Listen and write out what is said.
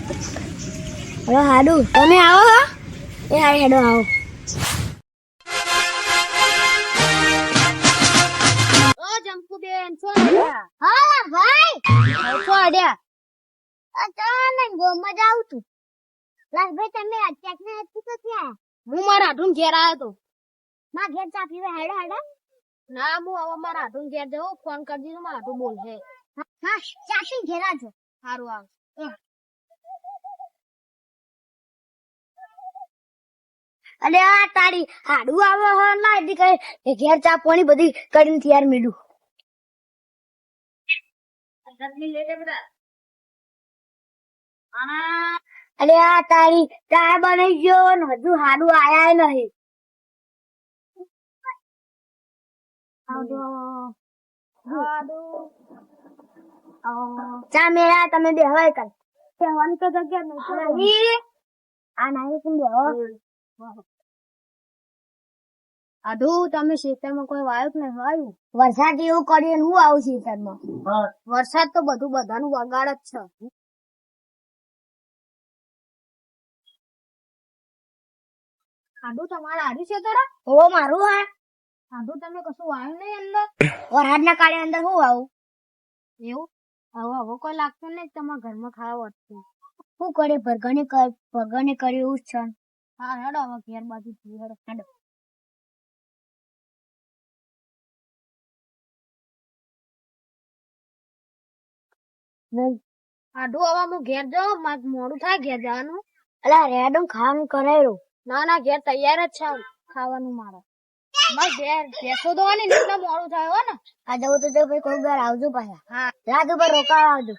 હવે હાડું તમે આવો હો એ હાડે હેડો આવો ઓ જંપુ બેન છો અડ્યા હા ભાઈ છો અડ્યા અચાનક ગોમાં જાવ તું લાલ ભાઈ તમે અચાનક ને હતી તો ક્યાં હું મારા આઢું ઘેર આવ્યો તો માં ઘેર ચા પીવા હેડો હેડો ના હું હવે મારા આઢું ઘેર જવું ફોન કરી દીધો મારા આઢું બોલશે હા ચાશી ઘેર આજો સારું આવ અલે આ તારી હાડું આવે હો ના એડી કઈ ઘેર ચા પાણી બધી કરીને તૈયાર મીડું અલે આ તારી ચા બની ગયો ને હજુ હાડું આયા નહીં ચા મેળા તમે બેહવાય કર બેહવાની તો જગ્યા નહીં આ નાની તું બેહો આધુ તમે ખેતરમાં કોઈ વાયું કે નહીં વાયું વરસાદ એવું કર્યું હું આવું ખેતરમાં વરસાદ તો બધું બધાનું બગાડ જ છે આધુ તમારા આધુ છે તરા ઓ મારું હા આધુ તમે કશું વાયું નહીં અંદર વરસાદના કાળે અંદર હું વાવું એવું હવે કોઈ લાગતું નહીં તમારા ઘરમાં ખાવા વધતું શું કરે ભગને કર્યું એવું જ છે હા હેડો હવે ઘેર બાજુ હેડો હેડો આડું હવે હું ઘેર જાઉં મોડું થાય ઘેર જવાનું અલા રેડો ખાવાનું કરાયું ના ઘેર તૈયાર જ છે ખાવાનું મારે બસ ઘેર બેસો દોવાની એટલે મોડું થાય હો ને આ જવું તો ભાઈ કોઈ ઘર આવજો પાછા હા રાત ઉપર રોકાવા આવજો